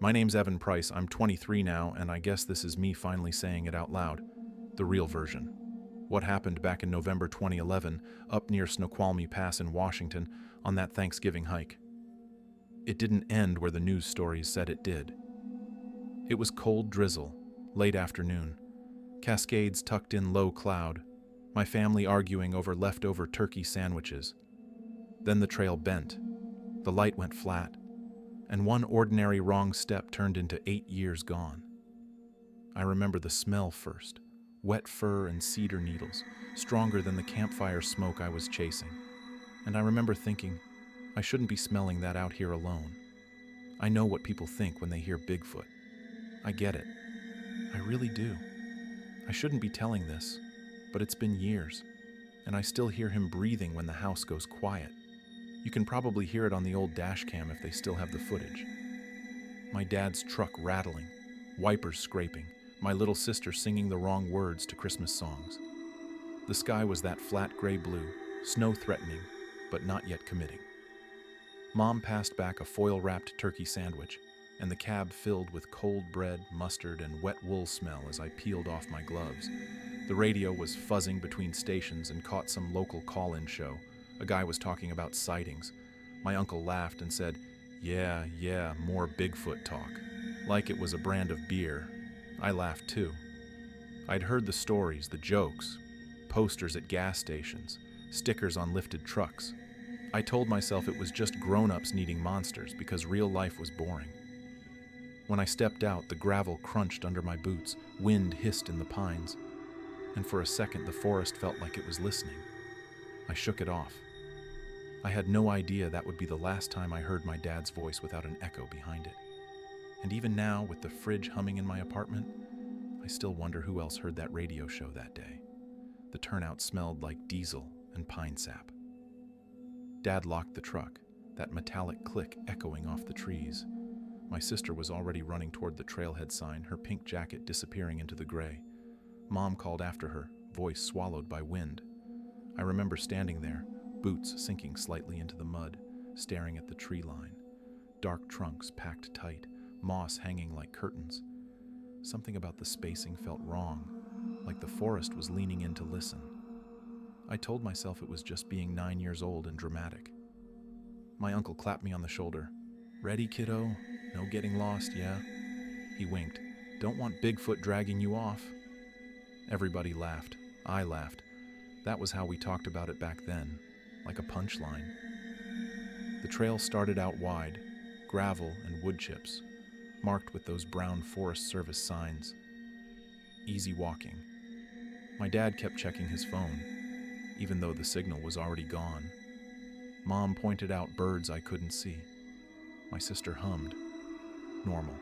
My name's Evan Price. I'm 23 now, and I guess this is me finally saying it out loud. The real version. What happened back in November 2011, up near Snoqualmie Pass in Washington, on that Thanksgiving hike. It didn't end where the news stories said it did. It was cold drizzle, late afternoon. Cascades tucked in low cloud. My family arguing over leftover turkey sandwiches. Then the trail bent. The light went flat, and one ordinary wrong step turned into 8 years gone. I remember the smell first, wet fur and cedar needles, stronger than the campfire smoke I was chasing. And I remember thinking, I shouldn't be smelling that out here alone. I know what people think when they hear Bigfoot. I get it. I really do. I shouldn't be telling this, but it's been years, and I still hear him breathing when the house goes quiet. You can probably hear it on the old dash cam if they still have the footage. My dad's truck rattling, wipers scraping, my little sister singing the wrong words to Christmas songs. The sky was that flat gray blue, snow threatening, but not yet committing. Mom passed back a foil-wrapped turkey sandwich, and the cab filled with cold bread, mustard, and wet wool smell as I peeled off my gloves. The radio was fuzzing between stations and caught some local call-in show. A guy was talking about sightings. My uncle laughed and said, Yeah, more Bigfoot talk. Like it was a brand of beer. I laughed too. I'd heard the stories, the jokes, posters at gas stations, stickers on lifted trucks. I told myself it was just grown-ups needing monsters because real life was boring. When I stepped out, the gravel crunched under my boots, wind hissed in the pines, and for a second the forest felt like it was listening. I shook it off. I had no idea that would be the last time I heard my dad's voice without an echo behind it. And even now, with the fridge humming in my apartment, I still wonder who else heard that radio show that day. The turnout smelled like diesel and pine sap. Dad locked the truck, that metallic click echoing off the trees. My sister was already running toward the trailhead sign, her pink jacket disappearing into the gray. Mom called after her, voice swallowed by wind. I remember standing there, boots sinking slightly into the mud, staring at the tree line. Dark trunks packed tight, moss hanging like curtains. Something about the spacing felt wrong, like the forest was leaning in to listen. I told myself it was just being 9 years old and dramatic. My uncle clapped me on the shoulder. Ready, kiddo? No getting lost, yeah? He winked. Don't want Bigfoot dragging you off. Everybody laughed. I laughed. That was how we talked about it back then, like a punchline. The trail started out wide, gravel and wood chips, marked with those brown Forest Service signs. Easy walking. My dad kept checking his phone, even though the signal was already gone. Mom pointed out birds I couldn't see. My sister hummed. Normal.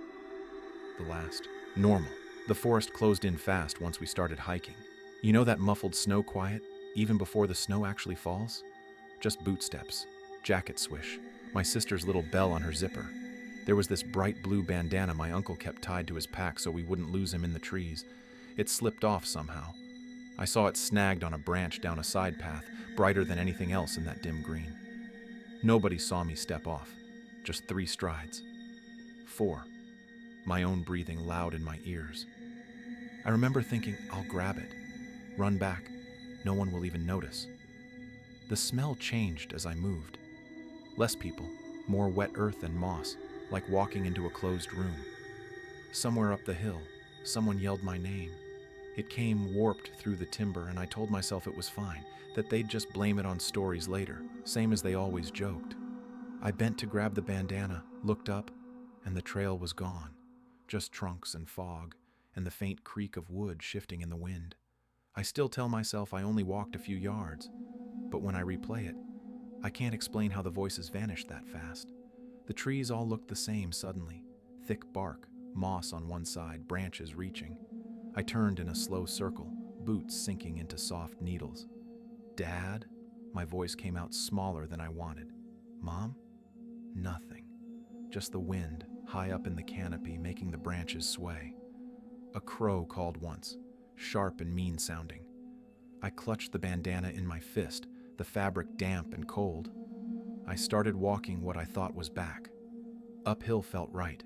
The last. Normal. The forest closed in fast once we started hiking. You know that muffled snow quiet, even before the snow actually falls? Just boot steps, jacket swish, my sister's little bell on her zipper. There was this bright blue bandana my uncle kept tied to his pack so we wouldn't lose him in the trees. It slipped off somehow. I saw it snagged on a branch down a side path, brighter than anything else in that dim green. Nobody saw me step off. Just 3 strides. 4. My own breathing loud in my ears. I remember thinking, I'll grab it. Run back. No one will even notice. The smell changed as I moved. Less people, more wet earth and moss, like walking into a closed room. Somewhere up the hill, someone yelled my name. It came warped through the timber, and I told myself it was fine, that they'd just blame it on stories later, same as they always joked. I bent to grab the bandana, looked up, and the trail was gone. Just trunks and fog, and the faint creak of wood shifting in the wind. I still tell myself I only walked a few yards, but when I replay it, I can't explain how the voices vanished that fast. The trees all looked the same suddenly. Thick bark, moss on one side, branches reaching. I turned in a slow circle, boots sinking into soft needles. Dad? My voice came out smaller than I wanted. Mom? Nothing. Just the wind, high up in the canopy, making the branches sway. A crow called once, sharp and mean-sounding. I clutched the bandana in my fist, the fabric damp and cold. I started walking what I thought was back. Uphill felt right.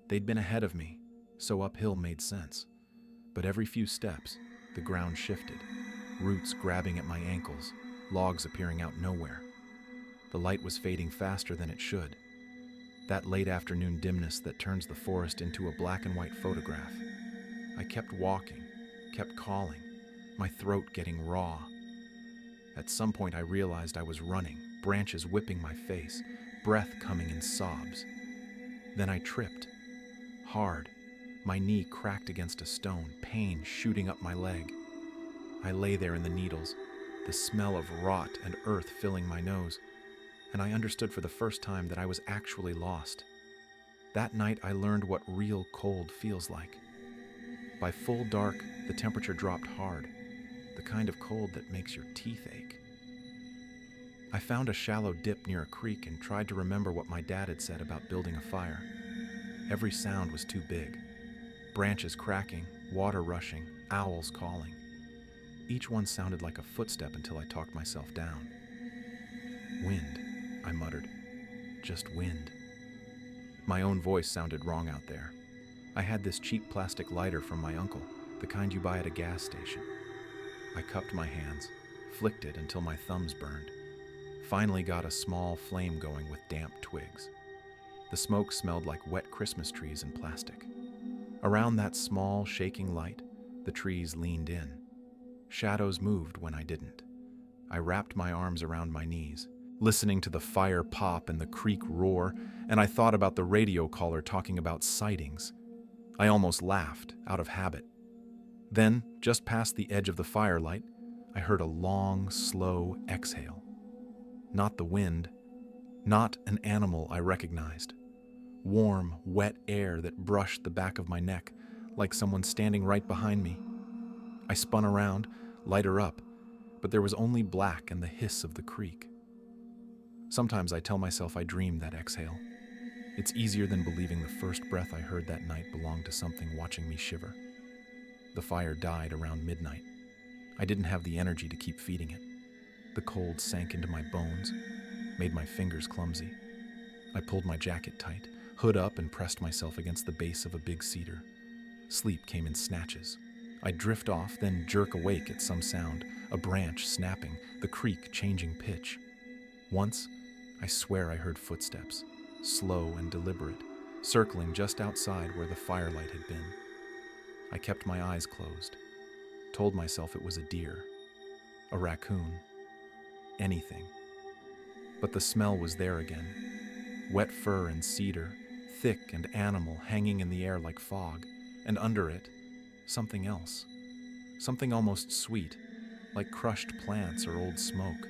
They'd been ahead of me, so uphill made sense. But every few steps, the ground shifted, roots grabbing at my ankles, logs appearing out nowhere. The light was fading faster than it should. That late afternoon dimness that turns the forest into a black and white photograph. I kept walking, kept calling, my throat getting raw. At some point I realized I was running, branches whipping my face, breath coming in sobs. Then I tripped. Hard. My knee cracked against a stone, pain shooting up my leg. I lay there in the needles, the smell of rot and earth filling my nose, and I understood for the first time that I was actually lost. That night I learned what real cold feels like. By full dark, the temperature dropped hard, the kind of cold that makes your teeth ache. I found a shallow dip near a creek and tried to remember what my dad had said about building a fire. Every sound was too big. Branches cracking, water rushing, owls calling. Each one sounded like a footstep until I talked myself down. Wind, I muttered. Just wind. My own voice sounded wrong out there. I had this cheap plastic lighter from my uncle, the kind you buy at a gas station. I cupped my hands, flicked it until my thumbs burned. Finally got a small flame going with damp twigs. The smoke smelled like wet Christmas trees and plastic. Around that small, shaking light, the trees leaned in. Shadows moved when I didn't. I wrapped my arms around my knees, listening to the fire pop and the creek roar, and I thought about the radio caller talking about sightings. I almost laughed, out of habit. Then, just past the edge of the firelight, I heard a long, slow exhale. Not the wind, not an animal I recognized. Warm, wet air that brushed the back of my neck, like someone standing right behind me. I spun around, lighter up, but there was only black and the hiss of the creek. Sometimes I tell myself I dreamed that exhale. It's easier than believing the first breath I heard that night belonged to something watching me shiver. The fire died around midnight. I didn't have the energy to keep feeding it. The cold sank into my bones, made my fingers clumsy. I pulled my jacket tight, hood up, and pressed myself against the base of a big cedar. Sleep came in snatches. I'd drift off, then jerk awake at some sound, a branch snapping, the creek changing pitch. Once, I swear I heard footsteps, slow and deliberate, circling just outside where the firelight had been. I kept my eyes closed, told myself it was a deer, a raccoon, anything. But the smell was there again. Wet fur and cedar, thick and animal, hanging in the air like fog, and under it, something else. Something almost sweet, like crushed plants or old smoke.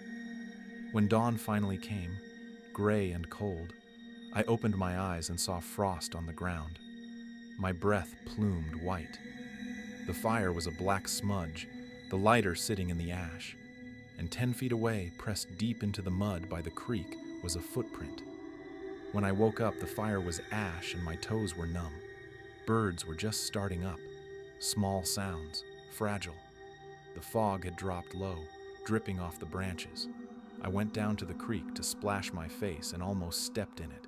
When dawn finally came, gray and cold, I opened my eyes and saw frost on the ground. My breath plumed white. The fire was a black smudge, the lighter sitting in the ash. And 10 feet away, pressed deep into the mud by the creek, was a footprint. When I woke up, the fire was ash and my toes were numb. Birds were just starting up. Small sounds, fragile. The fog had dropped low, dripping off the branches. I went down to the creek to splash my face and almost stepped in it.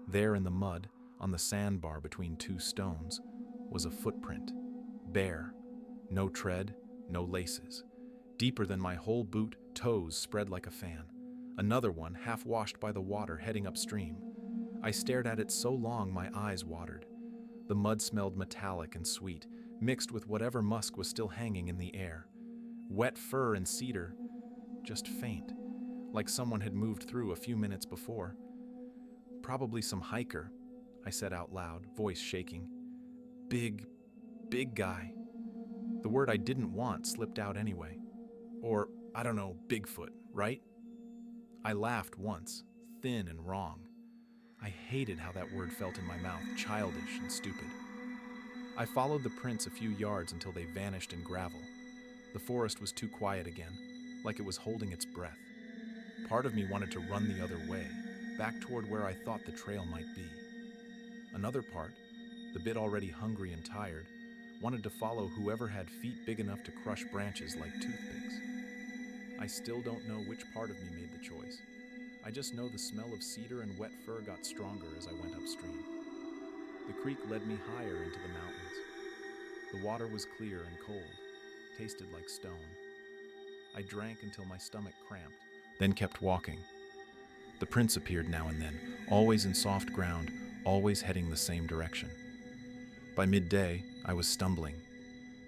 There in the mud, on the sandbar between two stones, was a footprint. Bare. No tread, no laces. Deeper than my whole boot, toes spread like a fan. Another one, half washed by the water, heading upstream. I stared at it so long my eyes watered. The mud smelled metallic and sweet, mixed with whatever musk was still hanging in the air. Wet fur and cedar, just faint, like someone had moved through a few minutes before. Probably some hiker, I said out loud, voice shaking. Big guy. The word I didn't want slipped out anyway. Or, I don't know, Bigfoot, right? I laughed once, thin and wrong. I hated how that word felt in my mouth, childish and stupid. I followed the prints a few yards until they vanished in gravel. The forest was too quiet again, like it was holding its breath. Part of me wanted to run the other way, back toward where I thought the trail might be. Another part, the bit already hungry and tired, wanted to follow whoever had feet big enough to crush branches like toothpicks. I still don't know which part of me made the choice. I just know the smell of cedar and wet fur got stronger as I went upstream. The creek led me higher into the mountains. The water was clear and cold, tasted like stone. I drank until my stomach cramped, then kept walking. The prints appeared now and then, always in soft ground, always heading the same direction. By midday, I was stumbling.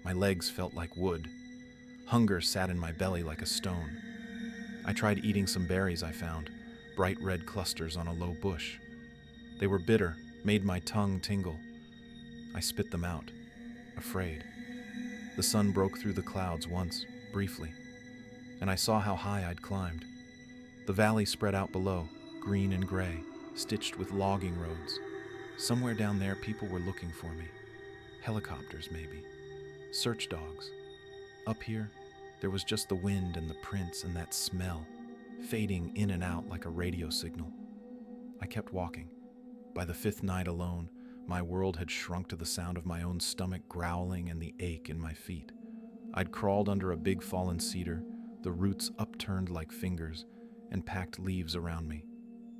My legs felt like wood. Hunger sat in my belly like a stone. I tried eating some berries I found, bright red clusters on a low bush. They were bitter, made my tongue tingle. I spit them out, afraid. The sun broke through the clouds once, briefly, and I saw how high I'd climbed. The valley spread out below, green and gray, stitched with logging roads. Somewhere down there, people were looking for me. Helicopters, maybe. Search dogs. Up here, there was just the wind and the prints and that smell, fading in and out like a radio signal. I kept walking. By the fifth night alone, my world had shrunk to the sound of my own stomach growling and the ache in my feet. I'd crawled under a big fallen cedar, the roots upturned like fingers, and packed leaves around me.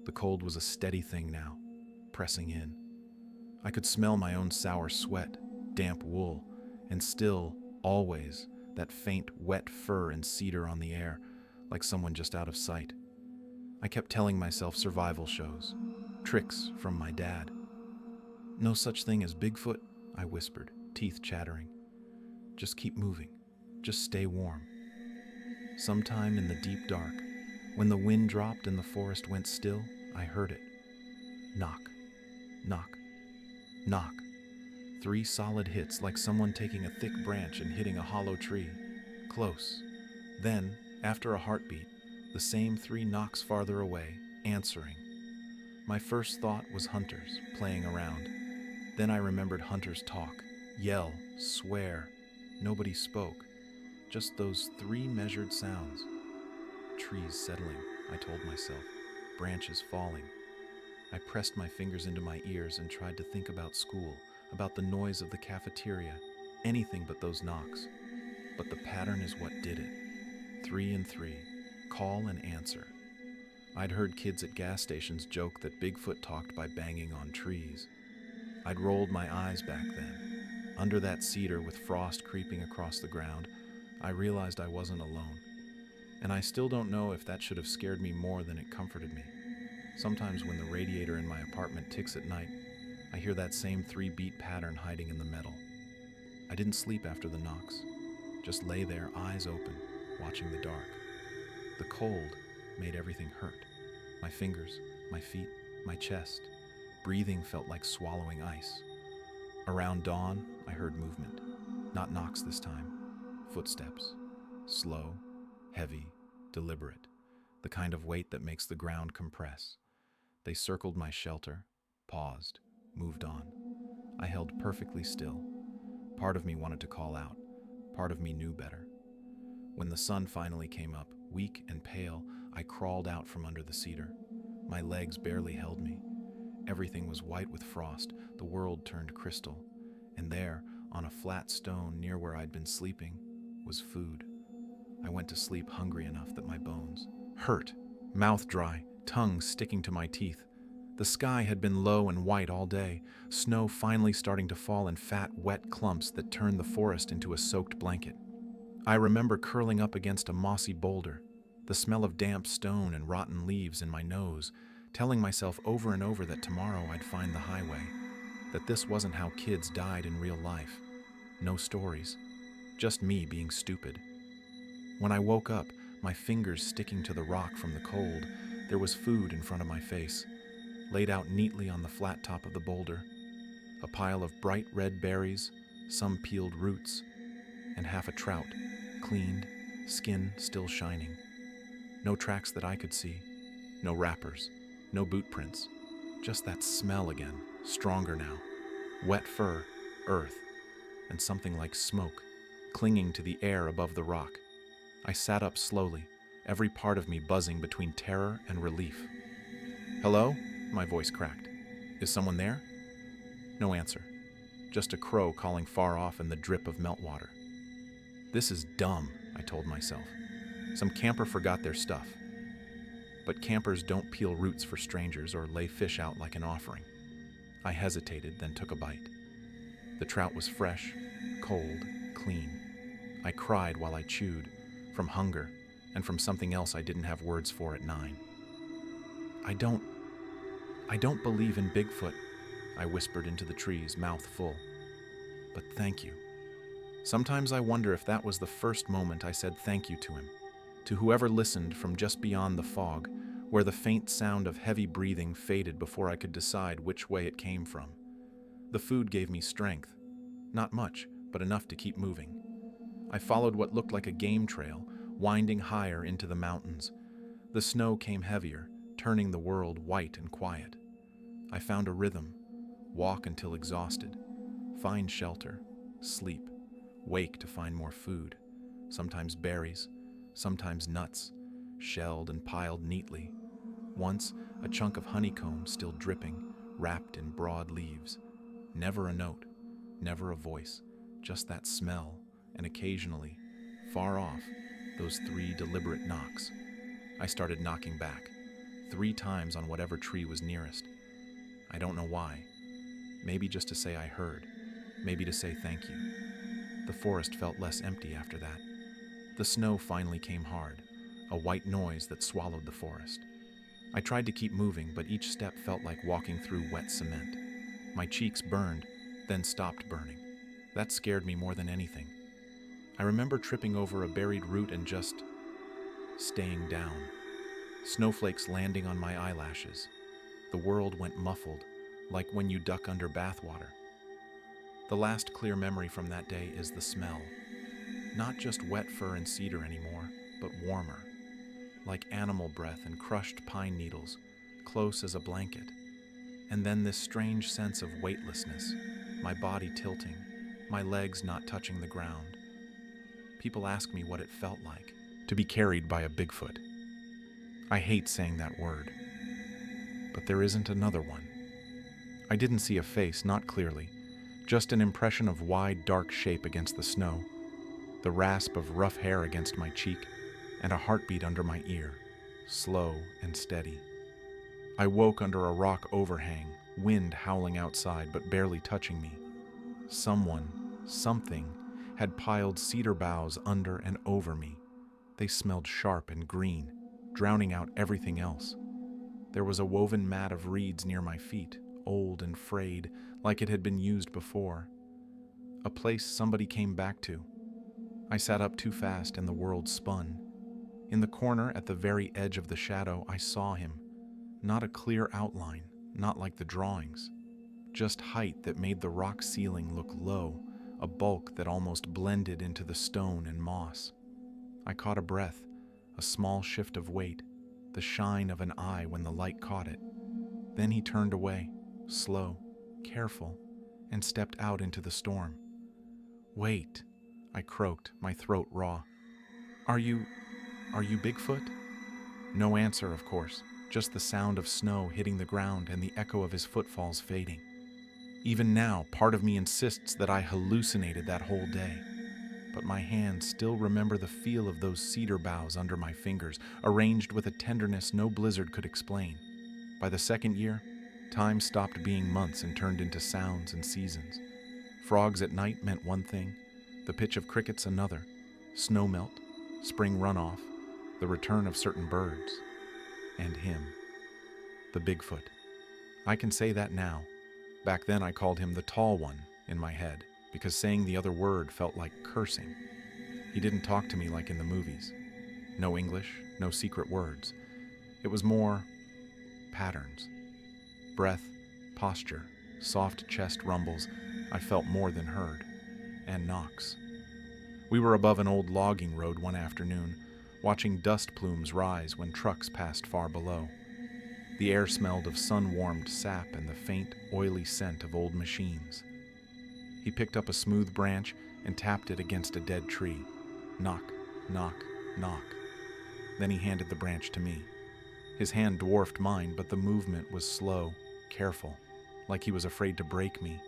The cold was a steady thing now, pressing in. I could smell my own sour sweat, damp wool, and still, always, that faint, wet fur and cedar on the air, like someone just out of sight. I kept telling myself survival shows, tricks from my dad. No such thing as Bigfoot, I whispered, teeth chattering. Just keep moving. Just stay warm. Sometime in the deep dark, when the wind dropped and the forest went still, I heard it. Knock, knock, knock. 3 solid hits, like someone taking a thick branch and hitting a hollow tree. Close. Then, after a heartbeat, the same 3 knocks farther away, answering. My first thought was hunters, playing around. Then I remembered hunters talk, yell, swear. Nobody spoke. Just those 3 measured sounds. Trees settling, I told myself. Branches falling. I pressed my fingers into my ears and tried to think about school, about the noise of the cafeteria, anything but those knocks. But the pattern is what did it. 3 and 3. Call and answer. I'd heard kids at gas stations joke that Bigfoot talked by banging on trees. I'd rolled my eyes back then. Under that cedar with frost creeping across the ground, I realized I wasn't alone. And I still don't know if that should have scared me more than it comforted me. Sometimes when the radiator in my apartment ticks at night, I hear that same 3-beat pattern hiding in the metal. I didn't sleep after the knocks, just lay there, eyes open, watching the dark. The cold made everything hurt. My fingers, my feet, my chest. Breathing felt like swallowing ice. Around dawn, I heard movement. Not knocks this time. Footsteps. Slow, heavy, deliberate. The kind of weight that makes the ground compress. They circled my shelter, paused, moved on. I held perfectly still. Part of me wanted to call out. Part of me knew better. When the sun finally came up, weak and pale, I crawled out from under the cedar. My legs barely held me. Everything was white with frost, the world turned crystal. And there, on a flat stone near where I'd been sleeping, was food. I went to sleep hungry enough that my bones hurt, mouth dry, tongue sticking to my teeth. The sky had been low and white all day, snow finally starting to fall in fat, wet clumps that turned the forest into a soaked blanket. I remember curling up against a mossy boulder, the smell of damp stone and rotten leaves in my nose, telling myself over and over that tomorrow I'd find the highway, that this wasn't how kids died in real life. No stories, just me being stupid. When I woke up, my fingers sticking to the rock from the cold, there was food in front of my face, laid out neatly on the flat top of the boulder. A pile of bright red berries, some peeled roots, and half a trout, cleaned, skin still shining. No tracks that I could see, no wrappers, no boot prints, just that smell again, stronger now. Wet fur, earth, and something like smoke, clinging to the air above the rock. I sat up slowly, every part of me buzzing between terror and relief. "Hello?" my voice cracked. "Is someone there?" No answer, just a crow calling far off and the drip of meltwater. This is dumb, I told myself. Some camper forgot their stuff. But campers don't peel roots for strangers or lay fish out like an offering. I hesitated, then took a bite. The trout was fresh, cold, clean. I cried while I chewed, from hunger and from something else I didn't have words for at 9. I don't believe in Bigfoot, I whispered into the trees, mouth full. But thank you. Sometimes I wonder if that was the first moment I said thank you to him, to whoever listened from just beyond the fog, where the faint sound of heavy breathing faded before I could decide which way it came from. The food gave me strength. Not much, but enough to keep moving. I followed what looked like a game trail, winding higher into the mountains. The snow came heavier, turning the world white and quiet. I found a rhythm: walk until exhausted, find shelter, sleep, wake to find more food, sometimes berries, sometimes nuts, shelled and piled neatly. Once, a chunk of honeycomb still dripping, wrapped in broad leaves. Never a note, never a voice, just that smell, and occasionally, far off, those 3 deliberate knocks. I started knocking back, 3 times on whatever tree was nearest. I don't know why. Maybe just to say I heard, maybe to say thank you. The forest felt less empty after that. The snow finally came hard, a white noise that swallowed the forest. I tried to keep moving, but each step felt like walking through wet cement. My cheeks burned, then stopped burning. That scared me more than anything. I remember tripping over a buried root and just staying down. Snowflakes landing on my eyelashes. The world went muffled, like when you duck under bathwater. The last clear memory from that day is the smell. Not just wet fur and cedar anymore, but warmer. Like animal breath and crushed pine needles, close as a blanket. And then this strange sense of weightlessness, my body tilting, my legs not touching the ground. People ask me what it felt like to be carried by a Bigfoot. I hate saying that word, but there isn't another one. I didn't see a face, not clearly, just an impression of wide, dark shape against the snow, the rasp of rough hair against my cheek, and a heartbeat under my ear, slow and steady. I woke under a rock overhang, wind howling outside but barely touching me. Something, had piled cedar boughs under and over me. They smelled sharp and green, drowning out everything else. There was a woven mat of reeds near my feet, old and frayed, like it had been used before. A place somebody came back to. I sat up too fast and the world spun. In the corner at the very edge of the shadow, I saw him. Not a clear outline, not like the drawings. Just height that made the rock ceiling look low, a bulk that almost blended into the stone and moss. I caught a breath, a small shift of weight, the shine of an eye when the light caught it. Then he turned away, slow, careful, and stepped out into the storm. "Wait," I croaked, my throat raw. Are you Bigfoot?" No answer, of course, just the sound of snow hitting the ground and the echo of his footfalls fading. Even now, part of me insists that I hallucinated that whole day. But my hands still remember the feel of those cedar boughs under my fingers, arranged with a tenderness no blizzard could explain. By the second year, time stopped being months and turned into sounds and seasons. Frogs at night meant one thing, the pitch of crickets another, snow melt, spring runoff, the return of certain birds, and him, the Bigfoot. I can say that now. Back then I called him the tall one in my head, because saying the other word felt like cursing. He didn't talk to me like in the movies. No English, no secret words. It was more patterns. Breath, posture, soft chest rumbles I felt more than heard, and knocks. We were above an old logging road one afternoon, watching dust plumes rise when trucks passed far below. The air smelled of sun-warmed sap and the faint, oily scent of old machines. He picked up a smooth branch and tapped it against a dead tree. Knock, knock, knock. Then he handed the branch to me. His hand dwarfed mine, but the movement was slow, careful, like he was afraid to break me.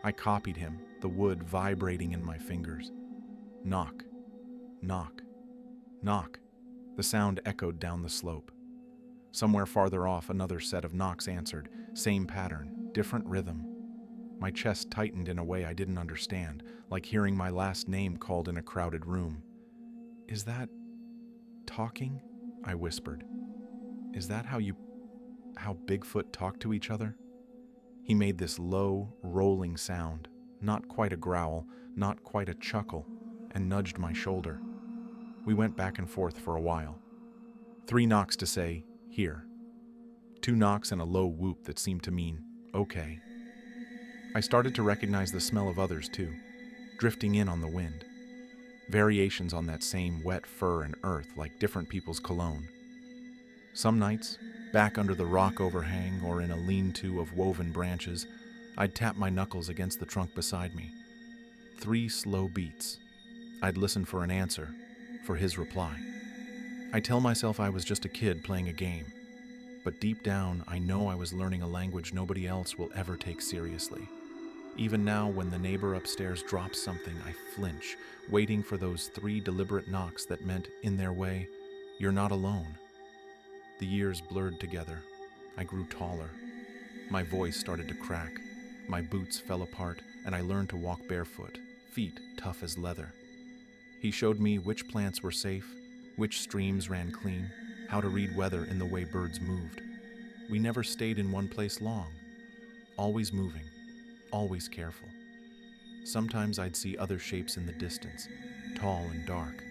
I copied him, the wood vibrating in my fingers. Knock, knock, knock. The sound echoed down the slope. Somewhere farther off, another set of knocks answered, same pattern. different rhythm. My chest tightened in a way I didn't understand, like hearing my last name called in a crowded room. "Is that talking?" I whispered. "Is that how Bigfoot talk to each other?" He made this low, rolling sound, not quite a growl, not quite a chuckle, and nudged my shoulder. We went back and forth for a while. 3 knocks to say, "Here." 2 knocks and a low whoop that seemed to mean, "Okay." I started to recognize the smell of others too, drifting in on the wind. Variations on that same wet fur and earth like different people's cologne. Some nights, back under the rock overhang or in a lean-to of woven branches, I'd tap my knuckles against the trunk beside me. 3 slow beats. I'd listen for an answer, for his reply. I tell myself I was just a kid playing a game, but deep down I know I was learning a language nobody else will ever take seriously. Even now, when the neighbor upstairs drops something, I flinch, waiting for those 3 deliberate knocks that meant, in their way, "You're not alone." The years blurred together. I grew taller. My voice started to crack. My boots fell apart, and I learned to walk barefoot, feet tough as leather. He showed me which plants were safe, which streams ran clean, how to read weather in the way birds moved. We never stayed in one place long. Always moving, always careful. Sometimes I'd see other shapes in the distance, tall and dark,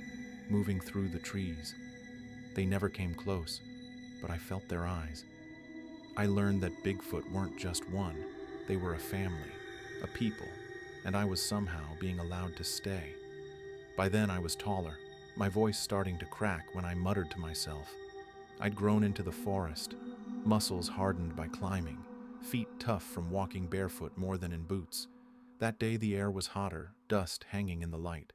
moving through the trees. They never came close, but I felt their eyes. I learned that Bigfoot weren't just one. They were a family, a people, and I was somehow being allowed to stay. By then I was taller, my voice starting to crack when I muttered to myself. I'd grown into the forest, muscles hardened by climbing, feet tough from walking barefoot more than in boots. That day the air was hotter, dust hanging in the light.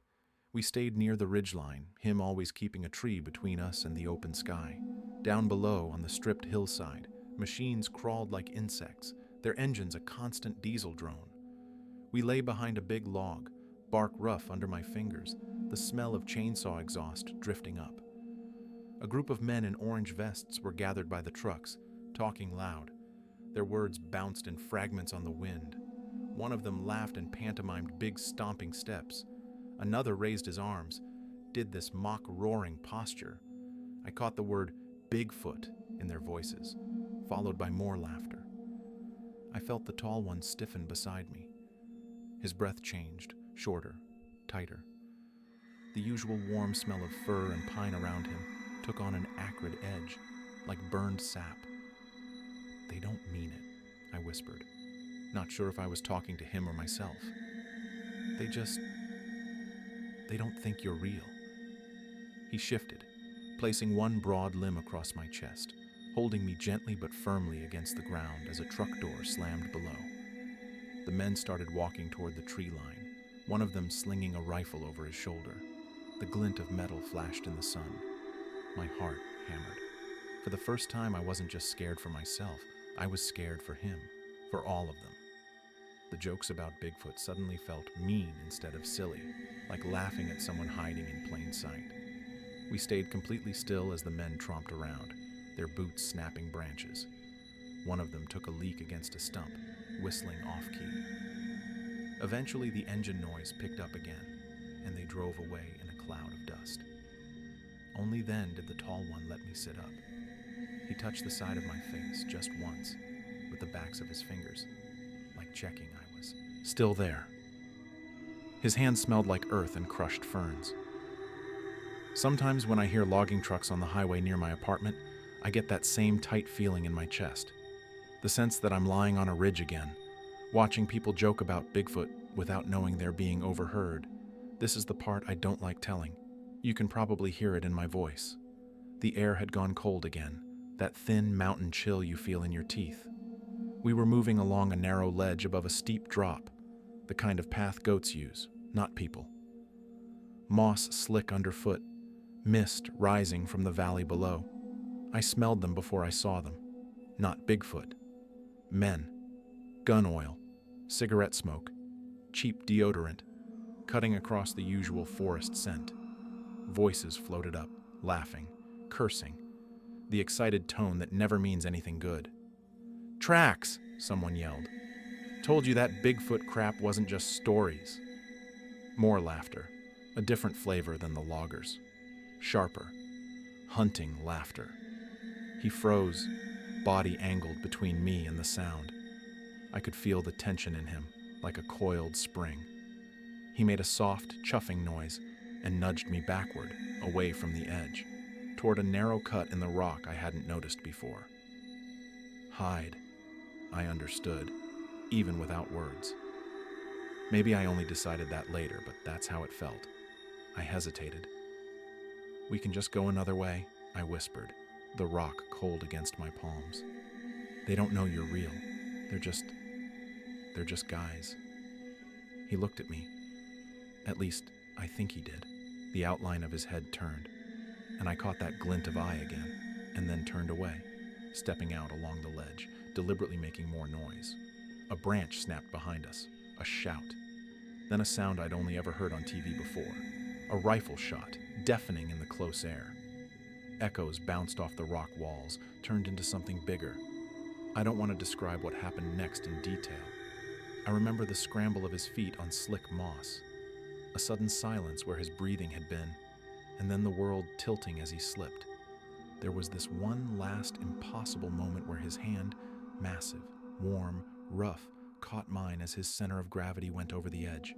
We stayed near the ridgeline, him always keeping a tree between us and the open sky. Down below, on the stripped hillside, machines crawled like insects, their engines a constant diesel drone. We lay behind a big log, bark rough under my fingers, the smell of chainsaw exhaust drifting up. A group of men in orange vests were gathered by the trucks, talking loud. Their words bounced in fragments on the wind. One of them laughed and pantomimed big stomping steps. Another raised his arms, did this mock roaring posture. I caught the word Bigfoot in their voices, followed by more laughter. I felt the tall one stiffen beside me. His breath changed, shorter, tighter. The usual warm smell of fur and pine around him took on an acrid edge, like burned sap. "They don't mean it," I whispered, not sure if I was talking to him or myself. They don't think you're real." He shifted, placing one broad limb across my chest, holding me gently but firmly against the ground as a truck door slammed below. The men started walking toward the tree line, one of them slinging a rifle over his shoulder. The glint of metal flashed in the sun. My heart hammered. For the first time, I wasn't just scared for myself, I was scared for him, for all of them. The jokes about Bigfoot suddenly felt mean instead of silly, like laughing at someone hiding in plain sight. We stayed completely still as the men tromped around, their boots snapping branches. One of them took a leak against a stump, whistling off-key. Eventually, the engine noise picked up again, and they drove away in a cloud of dust. Only then did the tall one let me sit up. He touched the side of my face just once, with the backs of his fingers, like checking I was still there. His hand smelled like earth and crushed ferns. Sometimes when I hear logging trucks on the highway near my apartment, I get that same tight feeling in my chest. The sense that I'm lying on a ridge again, watching people joke about Bigfoot without knowing they're being overheard. This is the part I don't like telling. You can probably hear it in my voice. The air had gone cold again, that thin mountain chill you feel in your teeth. We were moving along a narrow ledge above a steep drop, the kind of path goats use, not people. Moss slick underfoot, mist rising from the valley below. I smelled them before I saw them. Not Bigfoot. Men. Gun oil. Cigarette smoke. Cheap deodorant. Cutting across the usual forest scent. Voices floated up, laughing, cursing. The excited tone that never means anything good. "Tracks!" someone yelled. Told you that Bigfoot crap wasn't just stories. More laughter, a different flavor than the loggers. Sharper, hunting laughter. He froze, body angled between me and the sound. I could feel the tension in him, like a coiled spring. He made a soft, chuffing noise and nudged me backward, away from the edge, toward a narrow cut in the rock I hadn't noticed before. Hide, I understood, even without words. Maybe I only decided that later, but that's how it felt. I hesitated. We can just go another way, I whispered, the rock cold against my palms. They don't know you're real. They're just guys. He looked at me. At least, I think he did. The outline of his head turned, and I caught that glint of eye again, and then turned away, stepping out along the ledge, deliberately making more noise. A branch snapped behind us, a shout. Then a sound I'd only ever heard on TV before. A rifle shot, deafening in the close air. Echoes bounced off the rock walls, turned into something bigger. I don't want to describe what happened next in detail. I remember the scramble of his feet on slick moss, a sudden silence where his breathing had been, and then the world tilting as he slipped. There was this one last impossible moment where his hand, massive, warm, rough, caught mine as his center of gravity went over the edge.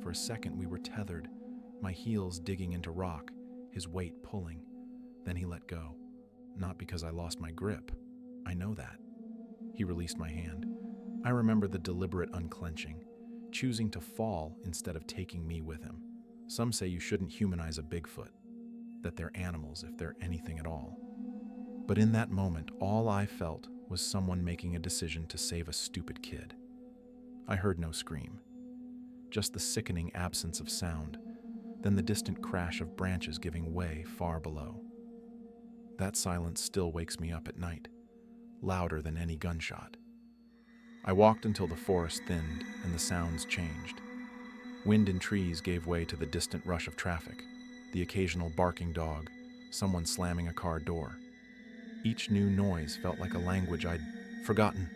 For a second we were tethered, my heels digging into rock, his weight pulling. Then he let go. Not because I lost my grip. I know that. He released my hand. I remember the deliberate unclenching, choosing to fall instead of taking me with him. Some say you shouldn't humanize a Bigfoot, that they're animals if they're anything at all. But in that moment, all I felt was someone making a decision to save a stupid kid. I heard no scream, just the sickening absence of sound, then the distant crash of branches giving way far below. That silence still wakes me up at night, louder than any gunshot. I walked until the forest thinned and the sounds changed. Wind and trees gave way to the distant rush of traffic, the occasional barking dog, someone slamming a car door. Each new noise felt like a language I'd forgotten.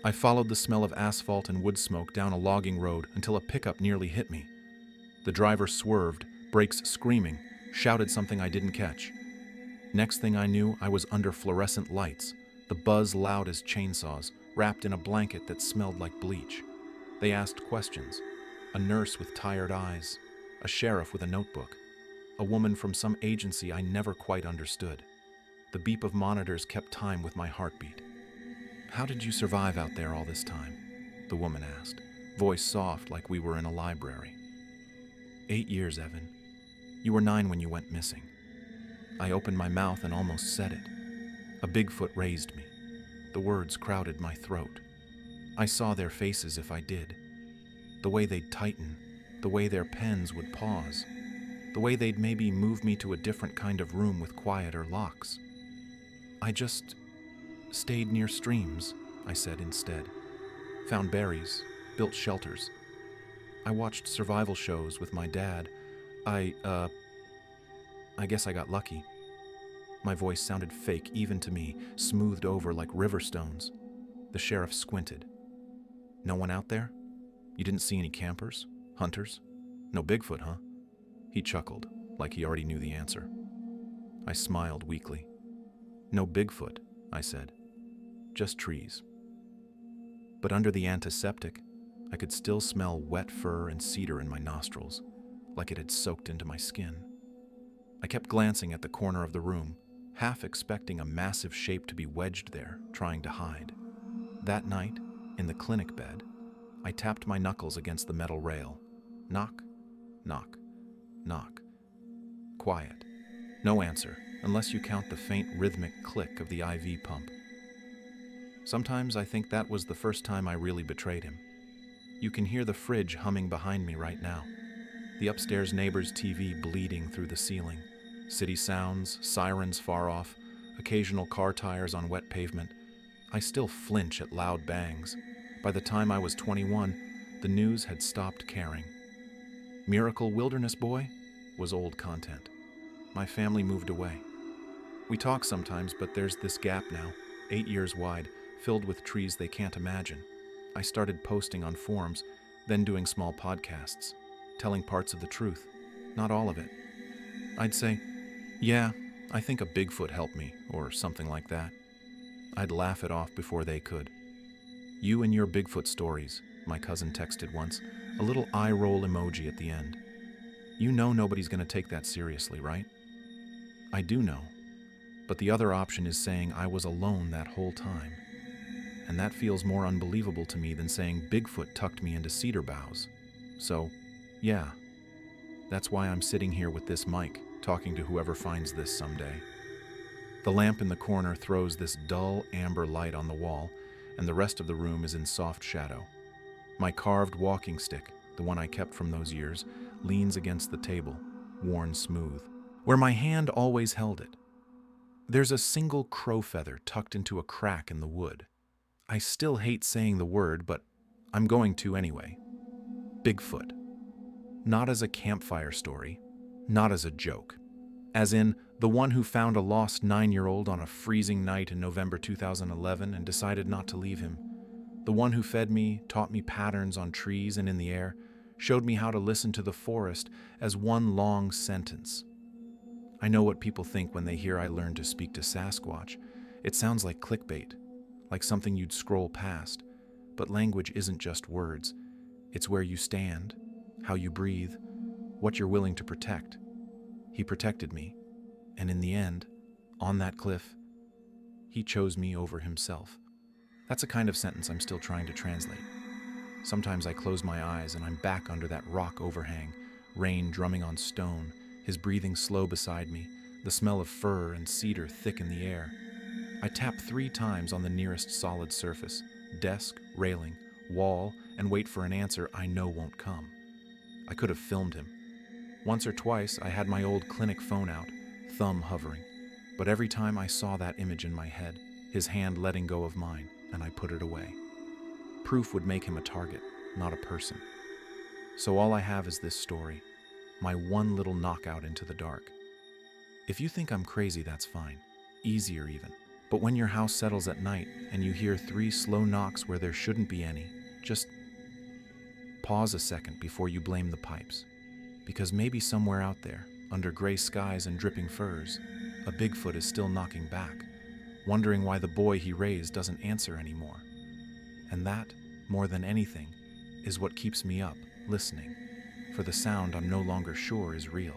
I followed the smell of asphalt and wood smoke down a logging road until a pickup nearly hit me. The driver swerved, brakes screaming, shouted something I didn't catch. Next thing I knew, I was under fluorescent lights, the buzz loud as chainsaws, wrapped in a blanket that smelled like bleach. They asked questions. A nurse with tired eyes, a sheriff with a notebook, a woman from some agency I never quite understood. The beep of monitors kept time with my heartbeat. "How did you survive out there all this time?" the woman asked, voice soft like we were in a library. 8 years, Evan. You were 9 when you went missing. I opened my mouth and almost said it. A Bigfoot raised me. The words crowded my throat. I saw their faces if I did. The way they'd tighten, the way their pens would pause, the way they'd maybe move me to a different kind of room with quieter locks. I just stayed near streams, I said instead. Found berries, built shelters. I watched survival shows with my dad. I guess I got lucky. My voice sounded fake even to me, smoothed over like river stones. The sheriff squinted. No one out there? You didn't see any campers? Hunters? No Bigfoot, huh? He chuckled, like he already knew the answer. I smiled weakly. No Bigfoot, I said. Just trees. But under the antiseptic, I could still smell wet fur and cedar in my nostrils, like it had soaked into my skin. I kept glancing at the corner of the room, half expecting a massive shape to be wedged there, trying to hide. That night, in the clinic bed, I tapped my knuckles against the metal rail. Knock, knock, knock. Quiet. No answer, unless you count the faint rhythmic click of the IV pump. Sometimes I think that was the first time I really betrayed him. You can hear the fridge humming behind me right now. The upstairs neighbor's TV bleeding through the ceiling. City sounds, sirens far off, occasional car tires on wet pavement. I still flinch at loud bangs. By the time I was 21, the news had stopped caring. Miracle Wilderness Boy was old content. My family moved away. We talk sometimes, but there's this gap now, 8 years wide, filled with trees they can't imagine. I started posting on forums, then doing small podcasts, telling parts of the truth, not all of it. I'd say, yeah, I think a Bigfoot helped me, or something like that. I'd laugh it off before they could. You and your Bigfoot stories, my cousin texted once, a little eye roll emoji at the end. You know nobody's going to take that seriously, right? I do know. But the other option is saying I was alone that whole time. And that feels more unbelievable to me than saying Bigfoot tucked me into cedar boughs. So, yeah, that's why I'm sitting here with this mic, talking to whoever finds this someday. The lamp in the corner throws this dull amber light on the wall, and the rest of the room is in soft shadow. My carved walking stick, the one I kept from those years, leans against the table, worn smooth, where my hand always held it. There's a single crow feather tucked into a crack in the wood. I still hate saying the word, but I'm going to anyway. Bigfoot. Not as a campfire story, not as a joke. As in, the one who found a lost 9-year-old on a freezing night in November 2011 and decided not to leave him. The one who fed me, taught me patterns on trees and in the air, showed me how to listen to the forest as one long sentence. I know what people think when they hear I learned to speak to Sasquatch. It sounds like clickbait, like something you'd scroll past. But language isn't just words. It's where you stand, how you breathe, what you're willing to protect. He protected me, and in the end, on that cliff, he chose me over himself. That's a kind of sentence I'm still trying to translate. Sometimes I close my eyes and I'm back under that rock overhang, rain drumming on stone, his breathing slow beside me, the smell of fir and cedar thick in the air. I tap 3 times on the nearest solid surface, desk, railing, wall, and wait for an answer I know won't come. I could have filmed him. Once or twice, I had my old clinic phone out, thumb hovering. But every time I saw that image in my head, his hand letting go of mine, and I put it away. Proof would make him a target, not a person. So all I have is this story, my one little knockout into the dark. If you think I'm crazy, that's fine. Easier even. But when your house settles at night and you hear 3 slow knocks where there shouldn't be any, just pause a second before you blame the pipes. Because maybe somewhere out there, under gray skies and dripping firs, a Bigfoot is still knocking back, wondering why the boy he raised doesn't answer anymore. And that, more than anything, is what keeps me up, listening, for the sound I'm no longer sure is real.